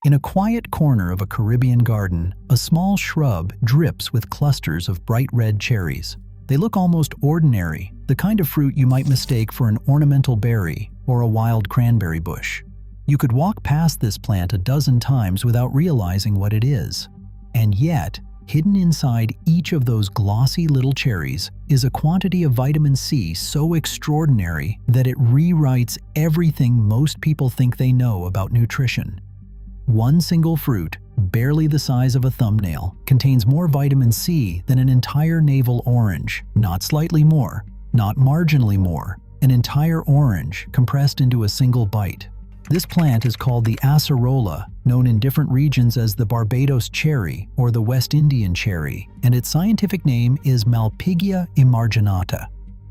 In a quiet corner of a Caribbean garden, a small shrub drips with clusters of bright red cherries. They look almost ordinary, the kind of fruit you might mistake for an ornamental berry or a wild cranberry bush. You could walk past this plant a dozen times without realizing what it is. And yet, hidden inside each of those glossy little cherries is a quantity of vitamin C so extraordinary that it rewrites everything most people think they know about nutrition. One single fruit, barely the size of a thumbnail, contains more vitamin C than an entire navel orange, not slightly more, not marginally more, an entire orange compressed into a single bite. This plant is called the Acerola, known in different regions as the Barbados Cherry or the West Indian cherry, and its scientific name is Malpighia emarginata.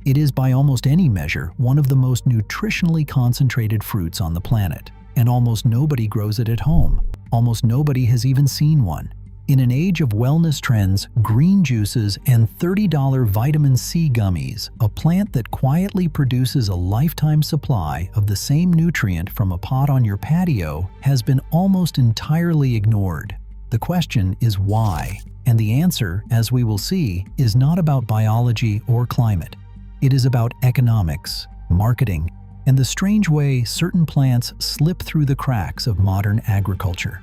It is, by almost any measure, one of the most nutritionally concentrated fruits on the planet, and almost nobody grows it at home. Almost nobody has even seen one. In an age of wellness trends, green juices, and $30 vitamin C gummies, a plant that quietly produces a lifetime supply of the same nutrient from a pot on your patio has been almost entirely ignored. The question is why? And the answer, as we will see, is not about biology or climate. It is about economics, marketing, and the strange way certain plants slip through the cracks of modern agriculture.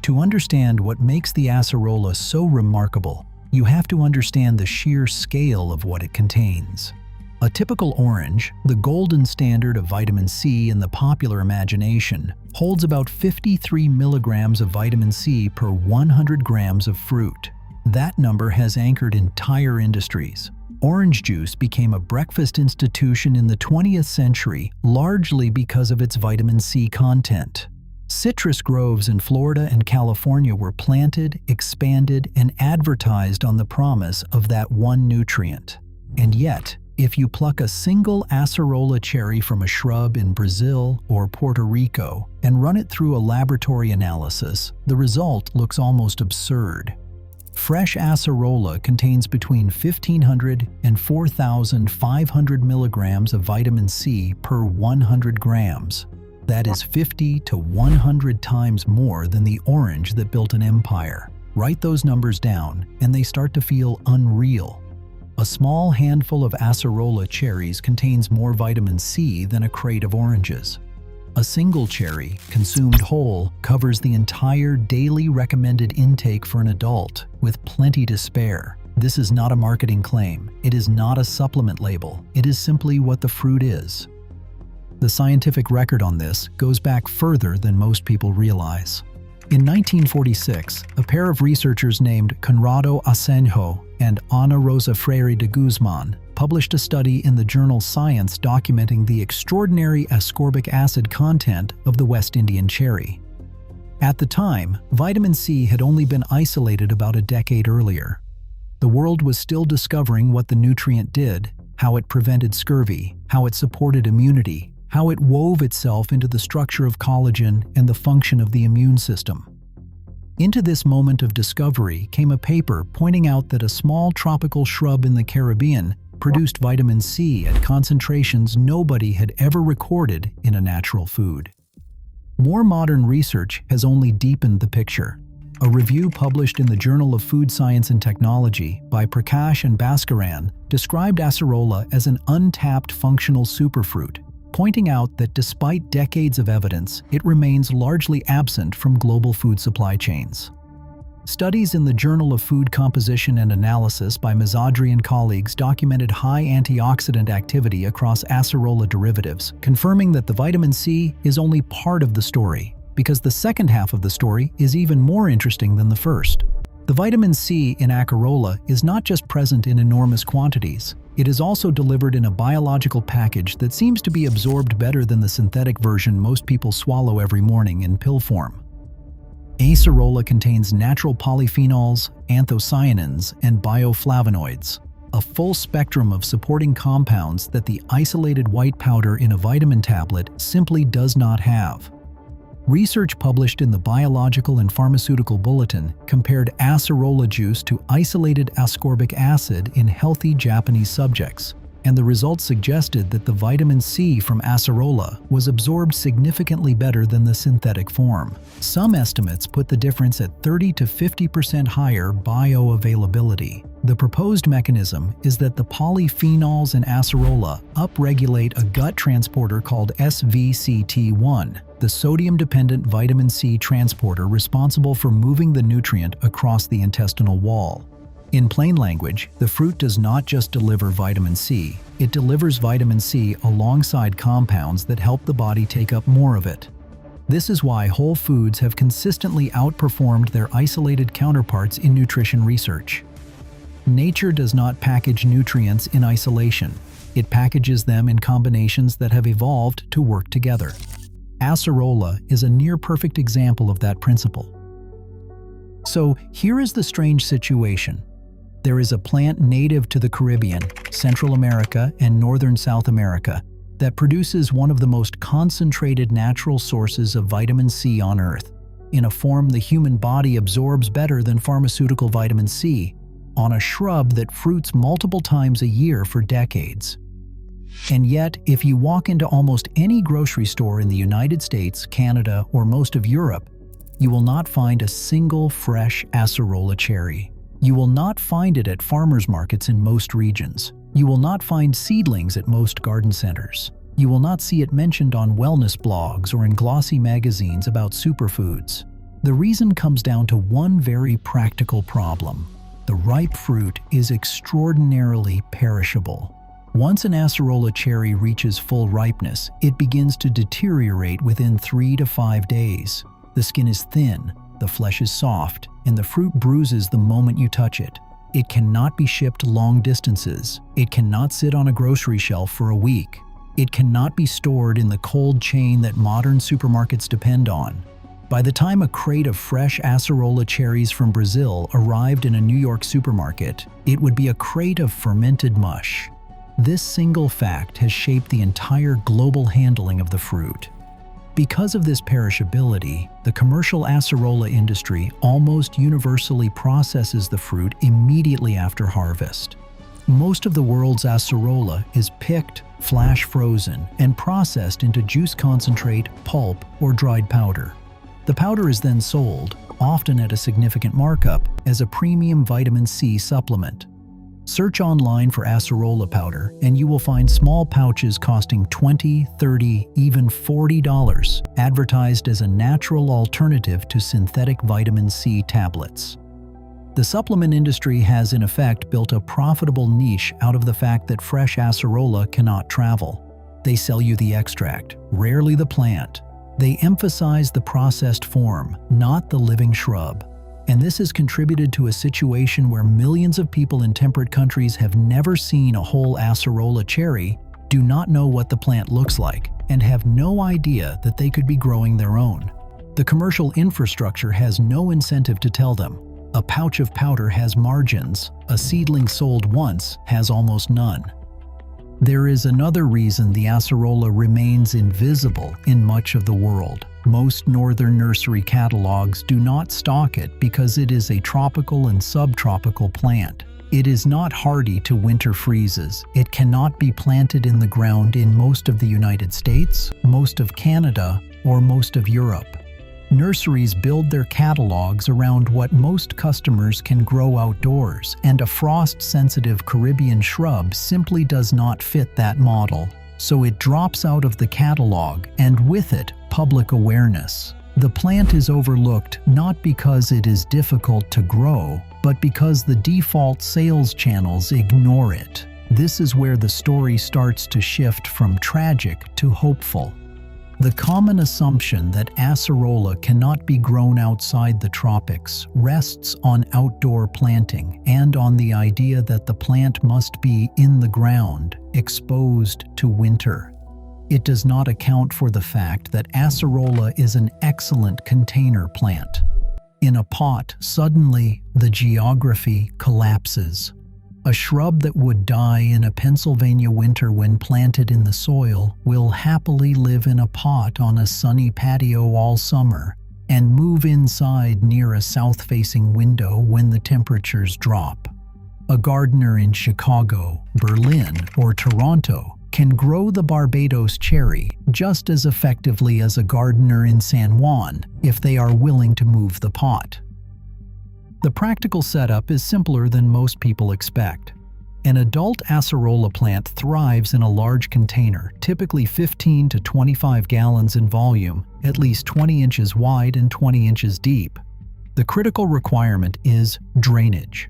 To understand what makes the acerola so remarkable, you have to understand the sheer scale of what it contains. A typical orange, the golden standard of vitamin C in the popular imagination, holds about 53 milligrams of vitamin C per 100 grams of fruit. That number has anchored entire industries. Orange juice became a breakfast institution in the 20th century, largely because of its vitamin C content. Citrus groves in Florida and California were planted, expanded, and advertised on the promise of that one nutrient. And yet, if you pluck a single acerola cherry from a shrub in Brazil or Puerto Rico and run it through a laboratory analysis, the result looks almost absurd. Fresh acerola contains between 1,500 and 4,500 milligrams of vitamin C per 100 grams. That is 50 to 100 times more than the orange that built an empire. Write those numbers down, and they start to feel unreal. A small handful of acerola cherries contains more vitamin C than a crate of oranges. A single cherry, consumed whole, covers the entire daily recommended intake for an adult, with plenty to spare. This is not a marketing claim. It is not a supplement label. It is simply what the fruit is. The scientific record on this goes back further than most people realize. In 1946, a pair of researchers named Conrado Asenjo and Ana Rosa Freire de Guzman published a study in the journal Science documenting the extraordinary ascorbic acid content of the West Indian cherry. At the time, vitamin C had only been isolated about a decade earlier. The world was still discovering what the nutrient did, how it prevented scurvy, how it supported immunity, how it wove itself into the structure of collagen and the function of the immune system. Into this moment of discovery came a paper pointing out that a small tropical shrub in the Caribbean produced vitamin C at concentrations nobody had ever recorded in a natural food. More modern research has only deepened the picture. A review published in the Journal of Food Science and Technology by Prakash and Bhaskaran described acerola as an untapped functional superfruit, pointing out that despite decades of evidence, it remains largely absent from global food supply chains. Studies in the Journal of Food Composition and Analysis by Mazadri and colleagues documented high antioxidant activity across acerola derivatives, confirming that the vitamin C is only part of the story, because the second half of the story is even more interesting than the first. The vitamin C in acerola is not just present in enormous quantities, it is also delivered in a biological package that seems to be absorbed better than the synthetic version most people swallow every morning in pill form. Acerola contains natural polyphenols, anthocyanins, and bioflavonoids, a full spectrum of supporting compounds that the isolated white powder in a vitamin tablet simply does not have. Research published in the Biological and Pharmaceutical Bulletin compared acerola juice to isolated ascorbic acid in healthy Japanese subjects, and the results suggested that the vitamin C from acerola was absorbed significantly better than the synthetic form. Some estimates put the difference at 30 to 50% higher bioavailability. The proposed mechanism is that the polyphenols in acerola upregulate a gut transporter called SVCT1, the sodium-dependent vitamin C transporter responsible for moving the nutrient across the intestinal wall. In plain language, the fruit does not just deliver vitamin C, it delivers vitamin C alongside compounds that help the body take up more of it. This is why whole foods have consistently outperformed their isolated counterparts in nutrition research. Nature does not package nutrients in isolation. It packages them in combinations that have evolved to work together. Acerola is a near-perfect example of that principle. So here is the strange situation. There is a plant native to the Caribbean, Central America, and Northern South America that produces one of the most concentrated natural sources of vitamin C on Earth, in a form the human body absorbs better than pharmaceutical vitamin C, on a shrub that fruits multiple times a year for decades. And yet, if you walk into almost any grocery store in the United States, Canada, or most of Europe, you will not find a single fresh acerola cherry. You will not find it at farmers markets in most regions. You will not find seedlings at most garden centers. You will not see it mentioned on wellness blogs or in glossy magazines about superfoods. The reason comes down to one very practical problem. The ripe fruit is extraordinarily perishable. Once an acerola cherry reaches full ripeness, it begins to deteriorate within 3 to 5 days. The skin is thin, the flesh is soft, and the fruit bruises the moment you touch it. It cannot be shipped long distances. It cannot sit on a grocery shelf for a week. It cannot be stored in the cold chain that modern supermarkets depend on. By the time a crate of fresh acerola cherries from Brazil arrived in a New York supermarket, it would be a crate of fermented mush. This single fact has shaped the entire global handling of the fruit. Because of this perishability, the commercial acerola industry almost universally processes the fruit immediately after harvest. Most of the world's acerola is picked, flash frozen, and processed into juice concentrate, pulp, or dried powder. The powder is then sold, often at a significant markup, as a premium vitamin C supplement. Search online for acerola powder and you will find small pouches costing $20, $30, even $40, advertised as a natural alternative to synthetic vitamin C tablets. The supplement industry has in effect built a profitable niche out of the fact that fresh acerola cannot travel. They sell you the extract, rarely the plant. They emphasize the processed form, not the living shrub. And this has contributed to a situation where millions of people in temperate countries have never seen a whole acerola cherry, do not know what the plant looks like, and have no idea that they could be growing their own. The commercial infrastructure has no incentive to tell them. A pouch of powder has margins. A seedling sold once has almost none. There is another reason the acerola remains invisible in much of the world. Most northern nursery catalogs do not stock it because it is a tropical and subtropical plant. It is not hardy to winter freezes. It cannot be planted in the ground in most of the United States, most of Canada, or most of Europe. Nurseries build their catalogs around what most customers can grow outdoors, and a frost-sensitive Caribbean shrub simply does not fit that model. So it drops out of the catalog, and with it, public awareness. The plant is overlooked not because it is difficult to grow, but because the default sales channels ignore it. This is where the story starts to shift from tragic to hopeful. The common assumption that acerola cannot be grown outside the tropics rests on outdoor planting and on the idea that the plant must be in the ground, exposed to winter. It does not account for the fact that acerola is an excellent container plant. In a pot, suddenly the geography collapses. A shrub that would die in a Pennsylvania winter when planted in the soil will happily live in a pot on a sunny patio all summer and move inside near a south-facing window when the temperatures drop. A gardener in Chicago, Berlin, or Toronto can grow the Barbados cherry just as effectively as a gardener in San Juan if they are willing to move the pot. The practical setup is simpler than most people expect. An adult acerola plant thrives in a large container, typically 15 to 25 gallons in volume, at least 20 inches wide and 20 inches deep. The critical requirement is drainage.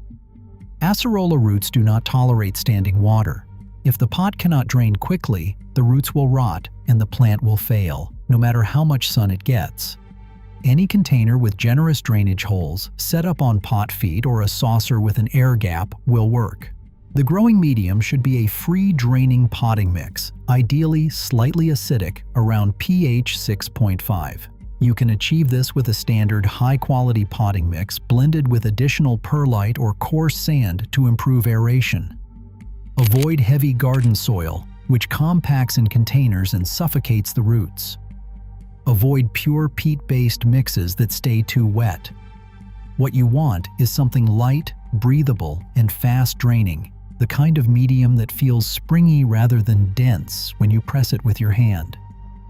Acerola roots do not tolerate standing water. If the pot cannot drain quickly, the roots will rot and the plant will fail, no matter how much sun it gets. Any container with generous drainage holes, set up on pot feet or a saucer with an air gap, will work. The growing medium should be a free-draining potting mix, ideally slightly acidic, around pH 6.5. You can achieve this with a standard high-quality potting mix blended with additional perlite or coarse sand to improve aeration. Avoid heavy garden soil, which compacts in containers and suffocates the roots. Avoid pure peat-based mixes that stay too wet. What you want is something light, breathable, and fast-draining, the kind of medium that feels springy rather than dense when you press it with your hand.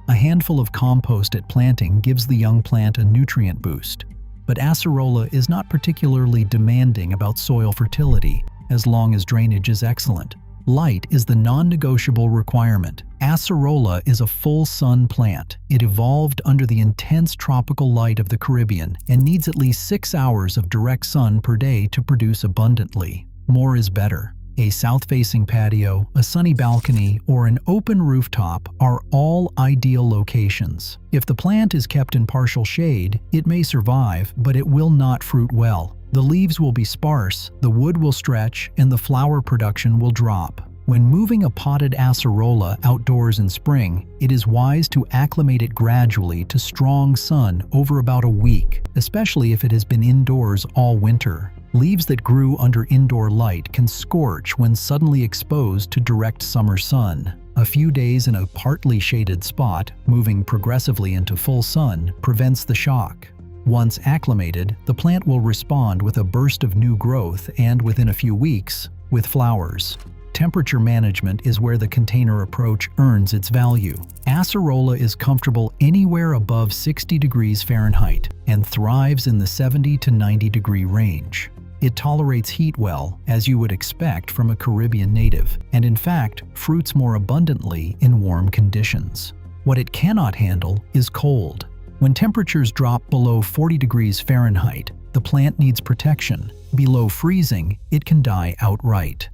A handful of compost at planting gives the young plant a nutrient boost, but acerola is not particularly demanding about soil fertility as long as drainage is excellent. Light is the non-negotiable requirement. Acerola is a full-sun plant. It evolved under the intense tropical light of the Caribbean and needs at least 6 hours of direct sun per day to produce abundantly. More is better. A south-facing patio, a sunny balcony, or an open rooftop are all ideal locations. If the plant is kept in partial shade, it may survive, but it will not fruit well. The leaves will be sparse, the wood will stretch, and the flower production will drop. When moving a potted acerola outdoors in spring, it is wise to acclimate it gradually to strong sun over about a week, especially if it has been indoors all winter. Leaves that grew under indoor light can scorch when suddenly exposed to direct summer sun. A few days in a partly shaded spot, moving progressively into full sun, prevents the shock. Once acclimated, the plant will respond with a burst of new growth and, within a few weeks, with flowers. Temperature management is where the container approach earns its value. Acerola is comfortable anywhere above 60 degrees Fahrenheit and thrives in the 70 to 90 degree range. It tolerates heat well, as you would expect from a Caribbean native, and in fact, fruits more abundantly in warm conditions. What it cannot handle is cold. When temperatures drop below 40 degrees Fahrenheit, the plant needs protection. Below freezing, it can die outright.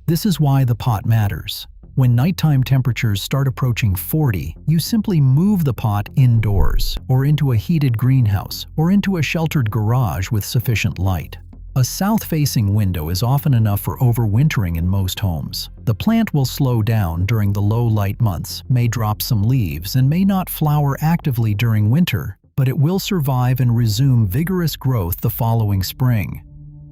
This is why the pot matters. When nighttime temperatures start approaching 40, you simply move the pot indoors, or into a heated greenhouse, or into a sheltered garage with sufficient light. A south-facing window is often enough for overwintering in most homes. The plant will slow down during the low-light months, may drop some leaves, and may not flower actively during winter, but it will survive and resume vigorous growth the following spring.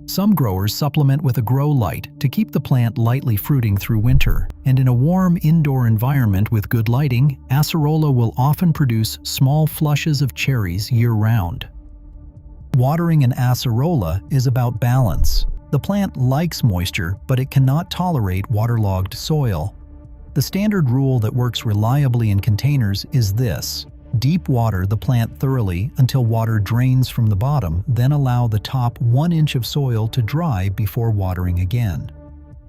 Some growers supplement with a grow light to keep the plant lightly fruiting through winter, and in a warm indoor environment with good lighting, acerola will often produce small flushes of cherries year-round. Watering an acerola is about balance. The plant likes moisture, but it cannot tolerate waterlogged soil. The standard rule that works reliably in containers is this: deep water the plant thoroughly until water drains from the bottom, then allow the top 1 inch of soil to dry before watering again.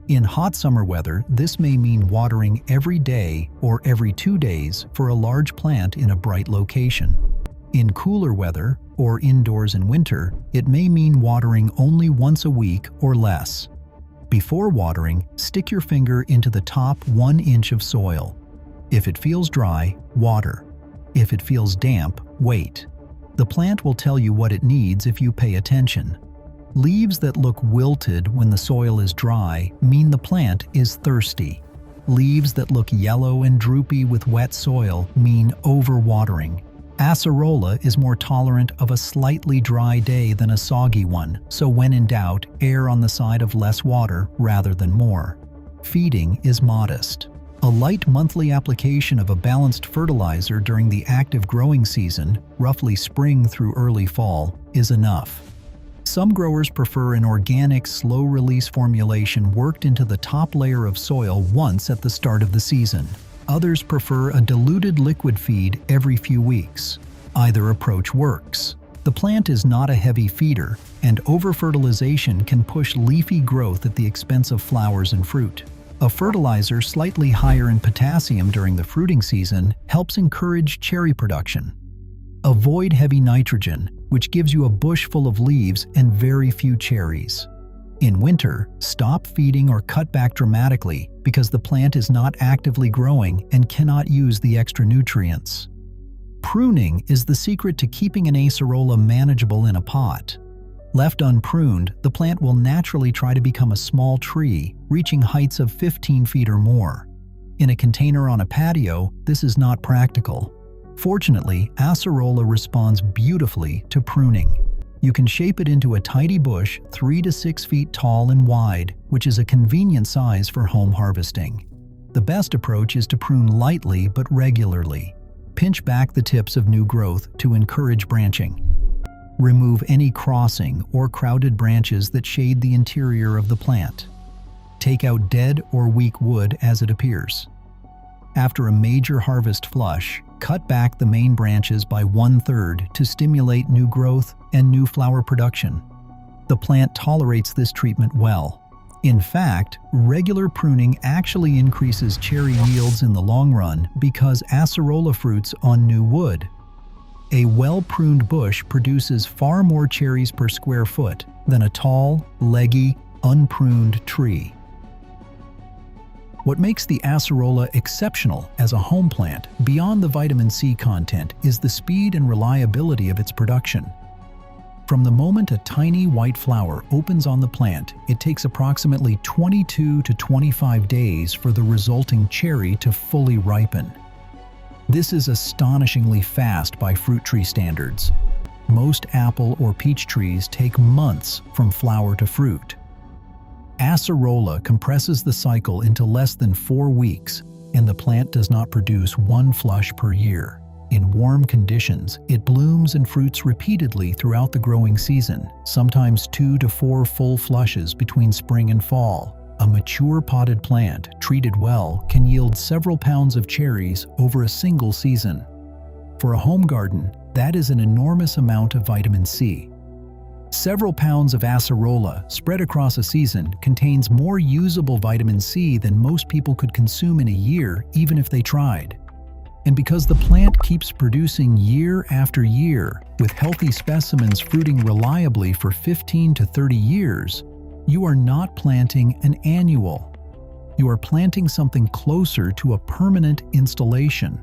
In hot summer weather, this may mean watering every day or every 2 days for a large plant in a bright location. In cooler weather, or indoors in winter, it may mean watering only once a week or less. Before watering, stick your finger into the top 1 inch of soil. If it feels dry, water. If it feels damp, wait. The plant will tell you what it needs if you pay attention. Leaves that look wilted when the soil is dry mean the plant is thirsty. Leaves that look yellow and droopy with wet soil mean overwatering. Acerola is more tolerant of a slightly dry day than a soggy one, so when in doubt, err on the side of less water rather than more. Feeding is modest. A light monthly application of a balanced fertilizer during the active growing season, roughly spring through early fall, is enough. Some growers prefer an organic, slow-release formulation worked into the top layer of soil once at the start of the season. Others prefer a diluted liquid feed every few weeks. Either approach works. The plant is not a heavy feeder, and over-fertilization can push leafy growth at the expense of flowers and fruit. A fertilizer slightly higher in potassium during the fruiting season helps encourage cherry production. Avoid heavy nitrogen, which gives you a bush full of leaves and very few cherries. In winter, stop feeding or cut back dramatically because the plant is not actively growing and cannot use the extra nutrients. Pruning is the secret to keeping an acerola manageable in a pot. Left unpruned, the plant will naturally try to become a small tree, reaching heights of 15 feet or more. In a container on a patio, this is not practical. Fortunately, acerola responds beautifully to pruning. You can shape it into a tidy bush 3 to 6 feet tall and wide, which is a convenient size for home harvesting. The best approach is to prune lightly but regularly. Pinch back the tips of new growth to encourage branching. Remove any crossing or crowded branches that shade the interior of the plant. Take out dead or weak wood as it appears. After a major harvest flush, cut back the main branches by 1/3 to stimulate new growth and new flower production. The plant tolerates this treatment well. In fact, regular pruning actually increases cherry yields in the long run because acerola fruits on new wood. A well-pruned bush produces far more cherries per square foot than a tall, leggy, unpruned tree. What makes the acerola exceptional as a home plant, beyond the vitamin C content, is the speed and reliability of its production. From the moment a tiny white flower opens on the plant, it takes approximately 22 to 25 days for the resulting cherry to fully ripen. This is astonishingly fast by fruit tree standards. Most apple or peach trees take months from flower to fruit. Acerola compresses the cycle into less than 4 weeks, and the plant does not produce one flush per year. In warm conditions, it blooms and fruits repeatedly throughout the growing season, sometimes 2 to 4 full flushes between spring and fall. A mature potted plant, treated well, can yield several pounds of cherries over a single season. For a home garden, that is an enormous amount of vitamin C. Several pounds of acerola spread across a season contains more usable vitamin C than most people could consume in a year, even if they tried. And because the plant keeps producing year after year, with healthy specimens fruiting reliably for 15 to 30 years, you are not planting an annual. You are planting something closer to a permanent installation.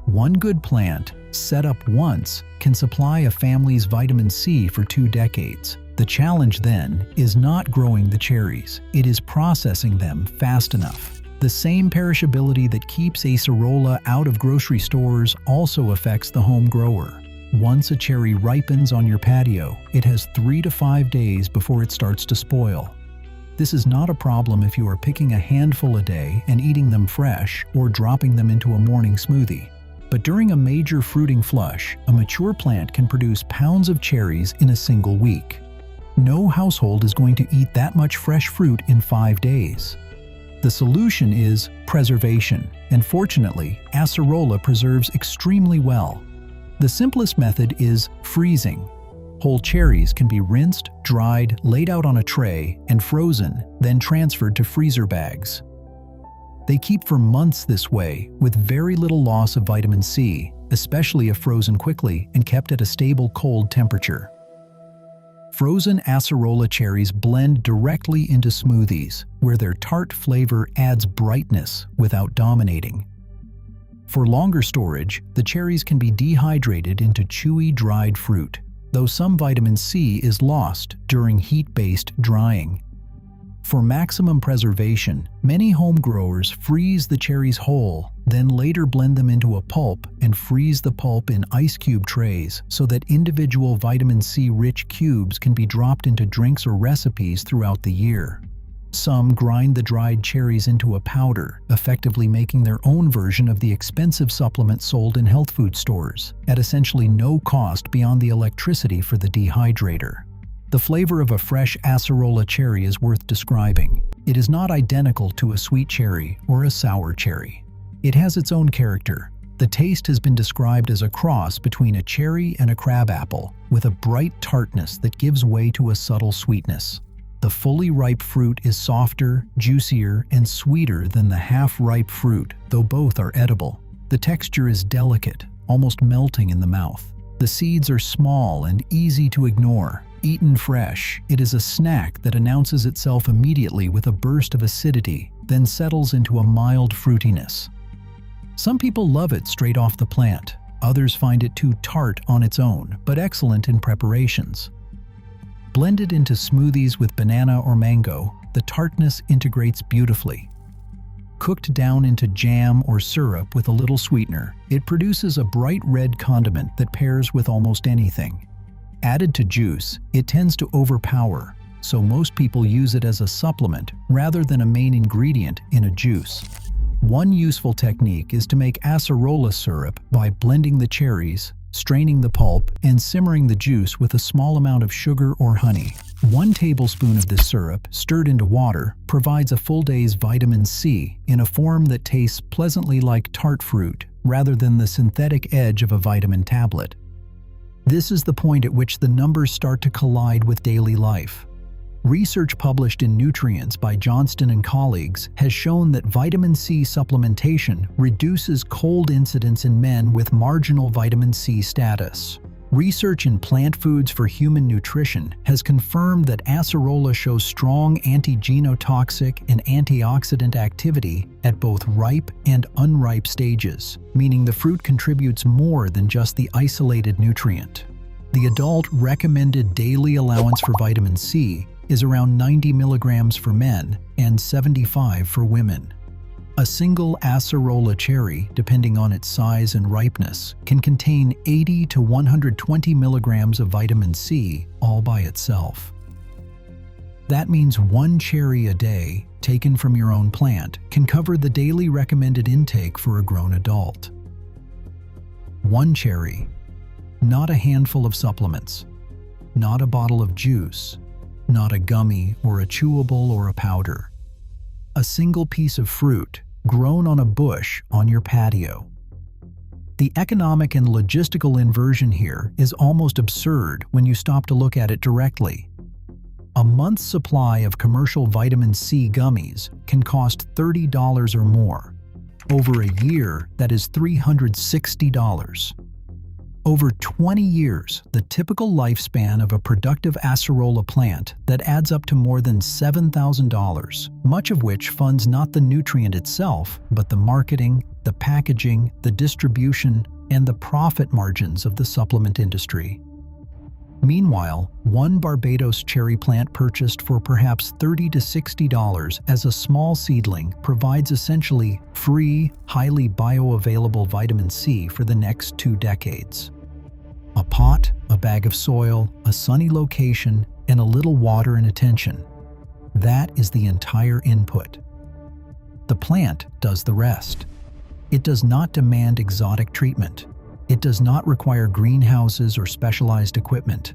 One good plant, set up once, can supply a family's vitamin C for 2 decades. The challenge then is not growing the cherries, it is processing them fast enough. The same perishability that keeps acerola out of grocery stores also affects the home grower. Once a cherry ripens on your patio, it has 3 to 5 days before it starts to spoil. This is not a problem if you are picking a handful a day and eating them fresh or dropping them into a morning smoothie. But during a major fruiting flush, a mature plant can produce pounds of cherries in a single week. No household is going to eat that much fresh fruit in 5 days. The solution is preservation, and fortunately, acerola preserves extremely well. The simplest method is freezing. Whole cherries can be rinsed, dried, laid out on a tray, and frozen, then transferred to freezer bags. They keep for months this way, with very little loss of vitamin C, especially if frozen quickly and kept at a stable cold temperature. Frozen acerola cherries blend directly into smoothies, where their tart flavor adds brightness without dominating. For longer storage, the cherries can be dehydrated into chewy dried fruit, though some vitamin C is lost during heat-based drying. For maximum preservation, many home growers freeze the cherries whole, then later blend them into a pulp and freeze the pulp in ice cube trays so that individual vitamin C-rich cubes can be dropped into drinks or recipes throughout the year. Some grind the dried cherries into a powder, effectively making their own version of the expensive supplement sold in health food stores, at essentially no cost beyond the electricity for the dehydrator. The flavor of a fresh Acerola cherry is worth describing. It is not identical to a sweet cherry or a sour cherry. It has its own character. The taste has been described as a cross between a cherry and a crabapple, with a bright tartness that gives way to a subtle sweetness. The fully ripe fruit is softer, juicier, and sweeter than the half-ripe fruit, though both are edible. The texture is delicate, almost melting in the mouth. The seeds are small and easy to ignore. Eaten fresh, it is a snack that announces itself immediately with a burst of acidity, then settles into a mild fruitiness. Some people love it straight off the plant. Others find it too tart on its own, but excellent in preparations. Blended into smoothies with banana or mango, the tartness integrates beautifully. Cooked down into jam or syrup with a little sweetener, it produces a bright red condiment that pairs with almost anything. Added to juice, it tends to overpower, so most people use it as a supplement rather than a main ingredient in a juice. One useful technique is to make acerola syrup by blending the cherries, straining the pulp, and simmering the juice with a small amount of sugar or honey. 1 tablespoon of this syrup, stirred into water, provides a full day's vitamin C in a form that tastes pleasantly like tart fruit rather than the synthetic edge of a vitamin tablet. This is the point at which the numbers start to collide with daily life. Research published in Nutrients by Johnston and colleagues has shown that vitamin C supplementation reduces cold incidence in men with marginal vitamin C status. Research in plant foods for human nutrition has confirmed that acerola shows strong anti-genotoxic and antioxidant activity at both ripe and unripe stages, meaning the fruit contributes more than just the isolated nutrient. The adult recommended daily allowance for vitamin C is around 90 milligrams for men and 75 for women. A single acerola cherry, depending on its size and ripeness, can contain 80 to 120 milligrams of vitamin C all by itself. That means 1 cherry a day, taken from your own plant, can cover the daily recommended intake for a grown adult. 1 cherry, not a handful of supplements, not a bottle of juice, not a gummy or a chewable or a powder. A single piece of fruit, grown on a bush on your patio. The economic and logistical inversion here is almost absurd when you stop to look at it directly. A month's supply of commercial vitamin C gummies can cost $30 or more. Over a year, that is $360. Over 20 years, the typical lifespan of a productive acerola plant that adds up to more than $7,000, much of which funds not the nutrient itself, but the marketing, the packaging, the distribution, and the profit margins of the supplement industry. Meanwhile, 1 Barbados cherry plant purchased for perhaps $30 to $60 as a small seedling provides essentially free, highly bioavailable vitamin C for the next 2 decades. A pot, a bag of soil, a sunny location, and a little water and attention. That is the entire input. The plant does the rest. It does not demand exotic treatment. It does not require greenhouses or specialized equipment.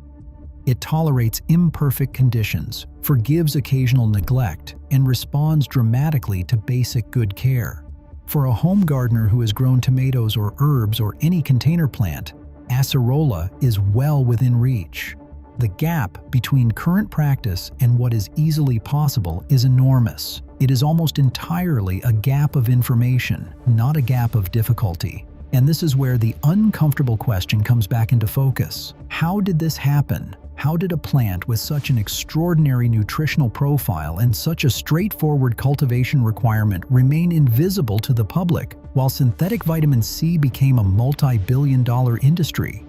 It tolerates imperfect conditions, forgives occasional neglect, and responds dramatically to basic good care. For a home gardener who has grown tomatoes or herbs or any container plant, acerola is well within reach. The gap between current practice and what is easily possible is enormous. It is almost entirely a gap of information, not a gap of difficulty. And this is where the uncomfortable question comes back into focus. How did this happen? How did a plant with such an extraordinary nutritional profile and such a straightforward cultivation requirement remain invisible to the public, while synthetic vitamin C became a multi-billion-dollar industry?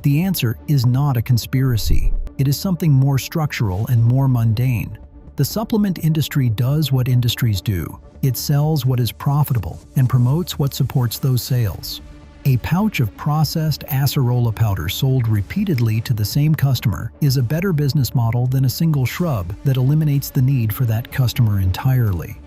The answer is not a conspiracy. It is something more structural and more mundane. The supplement industry does what industries do. It sells what is profitable and promotes what supports those sales. A pouch of processed acerola powder sold repeatedly to the same customer is a better business model than a single shrub that eliminates the need for that customer entirely.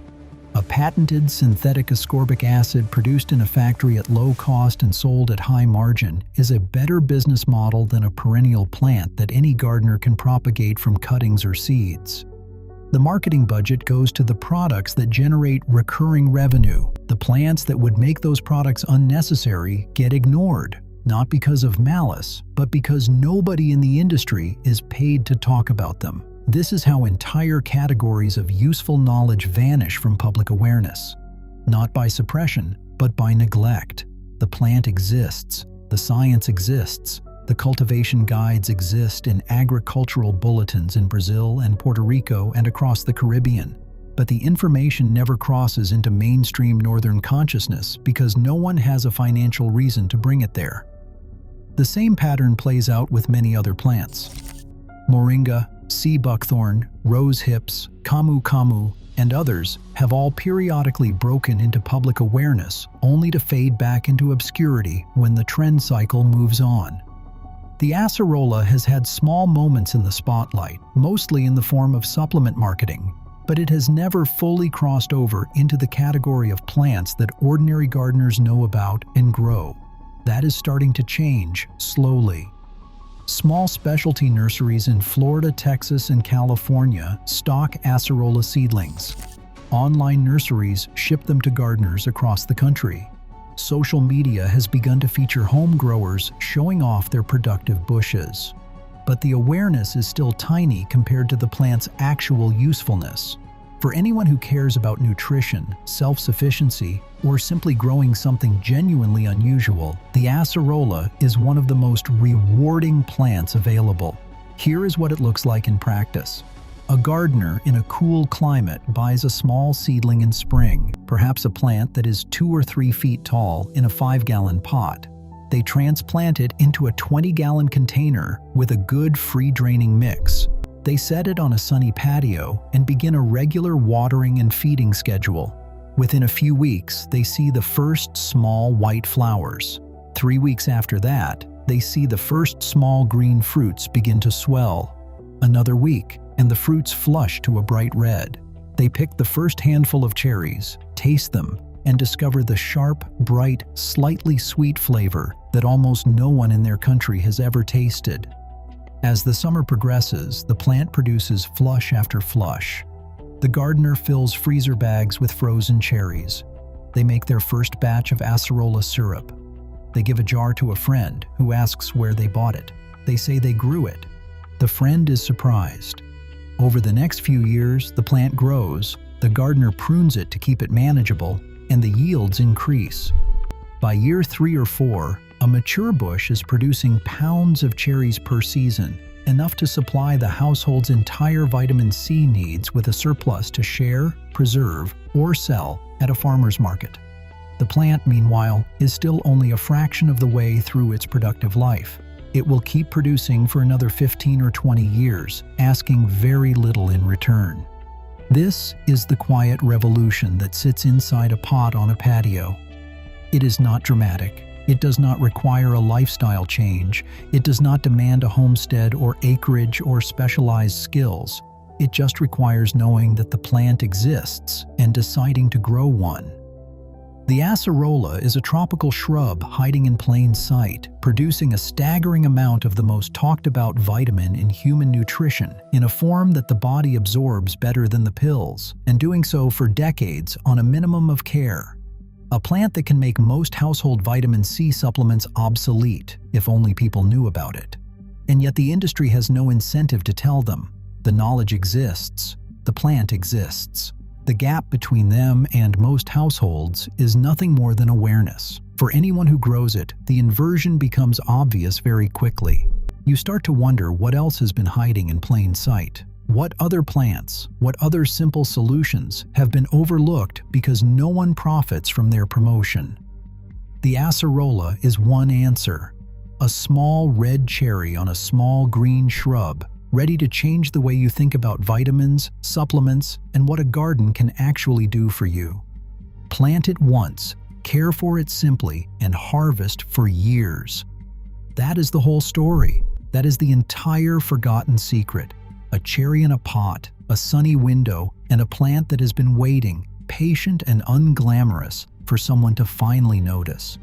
A patented synthetic ascorbic acid produced in a factory at low cost and sold at high margin is a better business model than a perennial plant that any gardener can propagate from cuttings or seeds. The marketing budget goes to the products that generate recurring revenue. The plants that would make those products unnecessary get ignored, not because of malice, but because nobody in the industry is paid to talk about them. This is how entire categories of useful knowledge vanish from public awareness. Not by suppression, but by neglect. The plant exists, the science exists, the cultivation guides exist in agricultural bulletins in Brazil and Puerto Rico and across the Caribbean. But the information never crosses into mainstream northern consciousness because no one has a financial reason to bring it there. The same pattern plays out with many other plants. Moringa, sea buckthorn, rose hips, camu camu, and others have all periodically broken into public awareness only to fade back into obscurity when the trend cycle moves on. The acerola has had small moments in the spotlight, mostly in the form of supplement marketing, but it has never fully crossed over into the category of plants that ordinary gardeners know about and grow. That is starting to change slowly. Small specialty nurseries in Florida, Texas, and California stock acerola seedlings. Online nurseries ship them to gardeners across the country. Social media has begun to feature home growers showing off their productive bushes. But the awareness is still tiny compared to the plant's actual usefulness. For anyone who cares about nutrition, self-sufficiency, or simply growing something genuinely unusual, the acerola is one of the most rewarding plants available. Here is what it looks like in practice. A gardener in a cool climate buys a small seedling in spring, perhaps a plant that is 2 or 3 feet tall in a 5-gallon pot. They transplant it into a 20-gallon container with a good free-draining mix. They set it on a sunny patio and begin a regular watering and feeding schedule. Within a few weeks, they see the first small white flowers. 3 weeks after that, they see the first small green fruits begin to swell. Another week, and the fruits flush to a bright red. They pick the first handful of cherries, taste them, and discover the sharp, bright, slightly sweet flavor that almost no one in their country has ever tasted. As the summer progresses, the plant produces flush after flush. The gardener fills freezer bags with frozen cherries. They make their first batch of acerola syrup. They give a jar to a friend who asks where they bought it. They say they grew it. The friend is surprised. Over the next few years, the plant grows, the gardener prunes it to keep it manageable, and the yields increase. By year 3 or 4, a mature bush is producing pounds of cherries per season, enough to supply the household's entire vitamin C needs with a surplus to share, preserve, or sell at a farmer's market. The plant, meanwhile, is still only a fraction of the way through its productive life. It will keep producing for another 15 or 20 years, asking very little in return. This is the quiet revolution that sits inside a pot on a patio. It is not dramatic. It does not require a lifestyle change. It does not demand a homestead or acreage or specialized skills. It just requires knowing that the plant exists and deciding to grow one. The acerola is a tropical shrub hiding in plain sight, producing a staggering amount of the most talked about vitamin in human nutrition in a form that the body absorbs better than the pills, and doing so for decades on a minimum of care. A plant that can make most household vitamin C supplements obsolete, if only people knew about it. And yet the industry has no incentive to tell them. The knowledge exists. The plant exists. The gap between them and most households is nothing more than awareness. For anyone who grows it, the inversion becomes obvious very quickly. You start to wonder what else has been hiding in plain sight. What other plants, what other simple solutions have been overlooked because no one profits from their promotion? The acerola is one answer. A small red cherry on a small green shrub, ready to change the way you think about vitamins, supplements, and what a garden can actually do for you. Plant it once, care for it simply, and harvest for years. That is the whole story. That is the entire forgotten secret. A cherry in a pot, a sunny window, and a plant that has been waiting, patient and unglamorous for someone to finally notice.